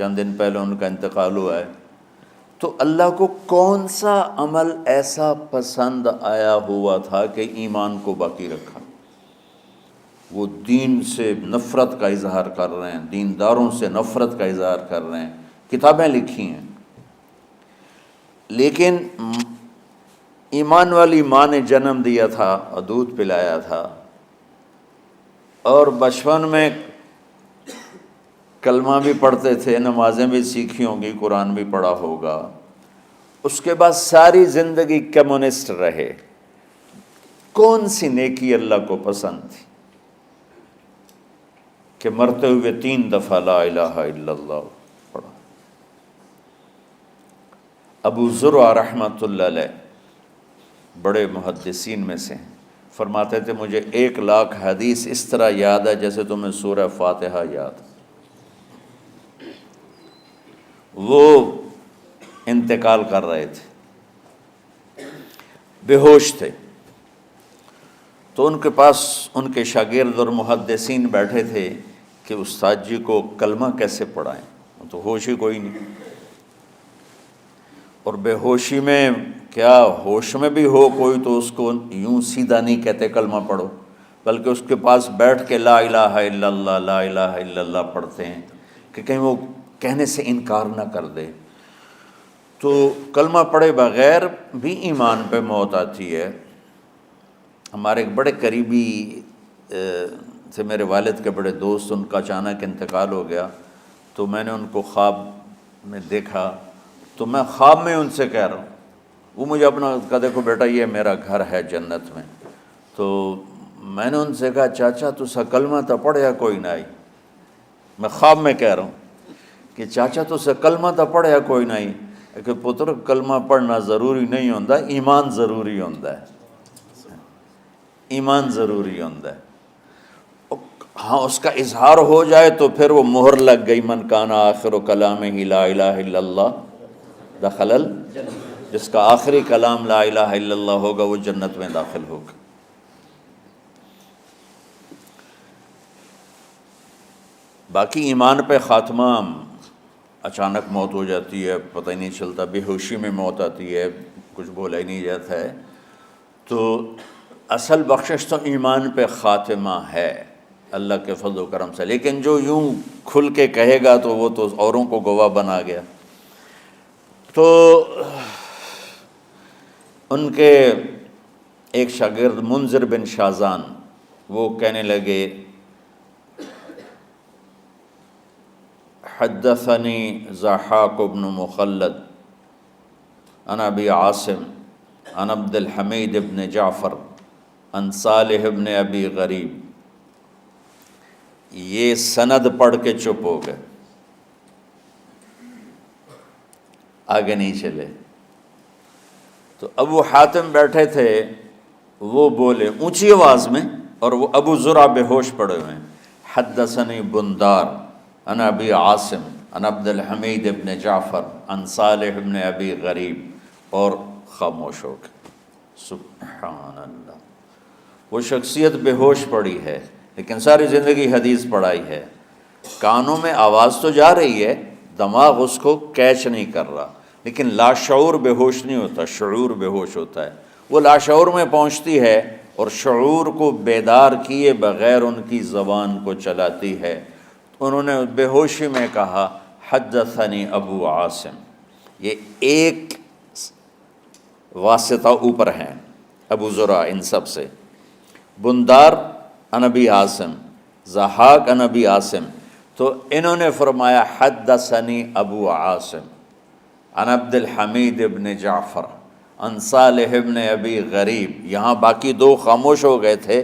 چند دن پہلے ان کا انتقال ہوا ہے، تو اللہ کو کون سا عمل ایسا پسند آیا ہوا تھا کہ ایمان کو باقی رکھا؟ وہ دین سے نفرت کا اظہار کر رہے ہیں، دینداروں سے نفرت کا اظہار کر رہے ہیں، کتابیں لکھی ہیں، لیکن ایمان والی ماں نے جنم دیا تھا اور دودھ پلایا تھا، اور بچپن میں کلمہ بھی پڑھتے تھے، نمازیں بھی سیکھی ہوں گی، قرآن بھی پڑھا ہوگا، اس کے بعد ساری زندگی کمیونسٹ رہے۔ کون سی نیکی اللہ کو پسند تھی کہ مرتے ہوئے 3 دفعہ لا الہ الا اللہ پڑھا؟ ابو زرع رحمۃ اللہ علیہ بڑے محدثین میں سے ہیں، فرماتے تھے مجھے 1,00,000 حدیث اس طرح یاد ہے جیسے تمہیں سورہ فاتحہ یاد۔ وہ انتقال کر رہے تھے، بے ہوش تھے، تو ان کے پاس ان کے شاگرد اور محدثین بیٹھے تھے کہ استاد جی کو کلمہ کیسے پڑھائیں، تو ہوش ہی کوئی نہیں، اور بے ہوشی میں کیا ہوش میں بھی ہو کوئی تو اس کو یوں سیدھا نہیں کہتے کلمہ پڑھو، بلکہ اس کے پاس بیٹھ کے لا الہ الا اللہ لا الہ الا اللہ پڑھتے ہیں کہ کہیں وہ کہنے سے انکار نہ کر دے۔ تو کلمہ پڑھے بغیر بھی ایمان پہ موت آتی ہے۔ ہمارے ایک بڑے قریبی تھے، میرے والد کے بڑے دوست، ان کا اچانک انتقال ہو گیا، تو میں نے ان کو خواب میں دیکھا، تو میں خواب میں ان سے کہہ رہا ہوں، وہ مجھے اپنا کہا دیکھو بیٹا یہ میرا گھر ہے جنت میں، تو میں نے ان سے کہا چاچا تسا کلمہ تو پڑھیا کوئی نہ آئی، میں خواب میں کہہ رہا ہوں کہ چاچا تسا کلمہ تو پڑھیا کوئی نہ آئی، کہ پتر کلمہ پڑھنا ضروری نہیں ہوتا، ایمان ضروری ہوتا ہے، ایمان ضروری ہوتا ہے۔ ہاں اس کا اظہار ہو جائے تو پھر وہ مہر لگ گئی، من کان آخر کلامہ لا الہ الا اللہ دخل جس کا آخری کلام لا الہ الا اللہ ہوگا وہ جنت میں داخل ہوگا۔ باقی ایمان پہ خاتمہ اچانک موت ہو جاتی ہے، پتہ ہی نہیں چلتا، بے ہوشی میں موت آتی ہے، کچھ بولا ہی نہیں جاتا ہے، تو اصل بخشش تو ایمان پہ خاتمہ ہے اللہ کے فضل و کرم سے، لیکن جو یوں کھل کے کہے گا تو وہ تو اوروں کو گواہ بنا گیا۔ تو ان کے ایک شاگرد منذر بن شازان وہ کہنے لگے حدثنی ضحاک بن مخلد عن ابی عاصم عن عبد الحمید بن جعفر عن صالح بن ابی غریب، یہ سند پڑھ کے چپ ہو گئے، آگے نہیں چلے۔ تو ابو حاتم بیٹھے تھے، وہ بولے اونچی آواز میں، اور وہ ابو زرع بے ہوش پڑے ہوئے ہیں، حدثنی بندار عن ابی عاصم عن عبد الحمید بن جعفر عن صالح بن ابی غریب، اور خاموش ہو گئے۔ سبحان اللہ، وہ شخصیت بے ہوش پڑی ہے لیکن ساری زندگی حدیث پڑھائی ہے، کانوں میں آواز تو جا رہی ہے، دماغ اس کو کیچ نہیں کر رہا، لیکن لاشعور بے ہوش نہیں ہوتا، شعور بے ہوش ہوتا ہے، وہ لاشعور میں پہنچتی ہے اور شعور کو بیدار کیے بغیر ان کی زبان کو چلاتی ہے۔ انہوں نے بے ہوشی میں کہا حدثنی ابو عاصم، یہ ایک واسطہ اوپر ہیں ابو زرع ان سب سے، بندار عن ابی عاصم، ضحاک عن ابی عاصم، تو انہوں نے فرمایا حدثنی ابو عاصم عن عبد الحمید ابن جعفر عن صالح ابن ابی غریب، یہاں باقی 2 خاموش ہو گئے تھے،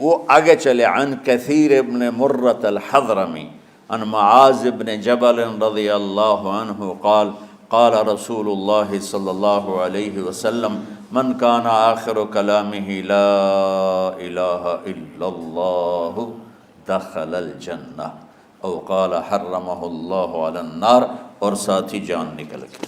وہ آگے چلے، عن کثیر ابن مرۃ الحضرمی عن معاذ ابن جبل رضی اللہ عنہ قال قال رسول اللہ صلی اللہ علیہ وسلم من کان آخر کلامہ لا الہ الا اللہ دخل الجنہ او قال حرمہ اللہ علی النار، اور ساتھ ہی جان نکل گئی۔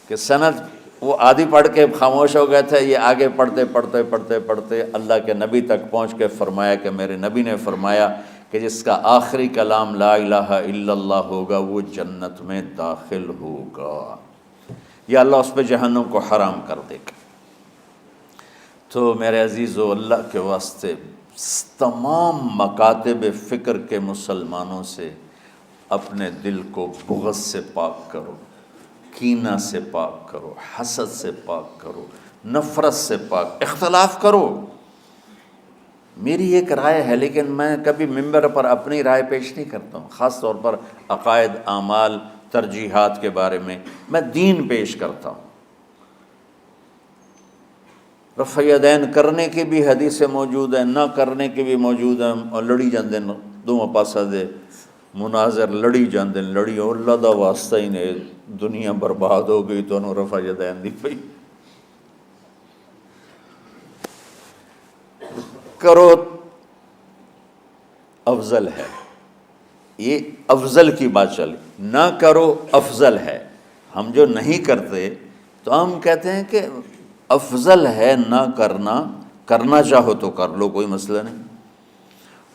کہ سند وہ آدھی پڑھ کے خاموش ہو گئے تھے، یہ آگے پڑھتے پڑھتے پڑھتے پڑھتے اللہ کے نبی تک پہنچ کے فرمایا کہ میرے نبی نے فرمایا کہ کہ جس کا آخری کلام لا الہ الا اللہ ہوگا وہ جنت میں داخل ہوگا، یا اللہ اس پہ جہنم کو حرام کر دے گا۔ تو میرے عزیزو، اللہ کے واسطے تمام مکاتب فکر کے مسلمانوں سے اپنے دل کو بغض سے پاک کرو، کینہ سے پاک کرو، حسد سے پاک کرو، نفرت سے پاک، اختلاف کرو۔ میری ایک رائے ہے، لیکن میں کبھی ممبر پر اپنی رائے پیش نہیں کرتا ہوں، خاص طور پر عقائد، اعمال، ترجیحات کے بارے میں میں دین پیش کرتا ہوں۔ رفع یدین کرنے کی بھی حدیثیں موجود ہیں، نہ کرنے کی بھی موجود ہیں، اور لڑی جاندے دونوں پاسا دے مناظر لڑی جاندے، لڑی اور اللہ دا واسطہ ہی نے دنیا برباد ہو گئی تو انہوں رفع یدین دی پئی کرو، افضل ہے۔ یہ افضل کی بات چلی، نہ کرو افضل ہے۔ ہم جو نہیں کرتے تو ہم کہتے ہیں کہ افضل ہے نہ کرنا، کرنا چاہو تو کر لو، کوئی مسئلہ نہیں۔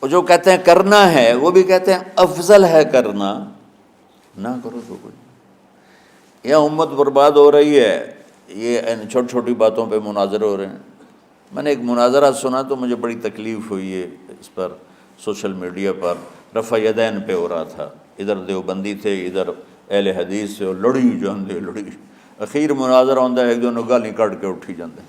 اور جو کہتے ہیں کرنا ہے وہ بھی کہتے ہیں افضل ہے کرنا، نہ کرو تو کوئی۔ یہ امت برباد ہو رہی ہے، یہ ان چھوٹی چھوٹی باتوں پہ مناظرے ہو رہے ہیں۔ میں نے ایک مناظرہ سنا تو مجھے بڑی تکلیف ہوئی ہے، اس پر سوشل میڈیا پر رفع یدین پہ ہو رہا تھا، ادھر دیوبندی تھے، ادھر اہل حدیث سے، اور لڑی جاندے لڑی، اخیر مناظرہ ہوندہ ہے، ایک دو گالی کٹ کے اٹھی جاندے۔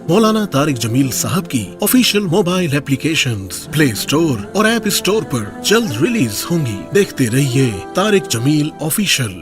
مولانا طارق جمیل صاحب کی آفیشیل موبائل ایپلیکیشنز پلے اسٹور اور ایپ اسٹور پر جلد ریلیز ہوں گی۔ دیکھتے رہیے طارق جمیل آفیشیل۔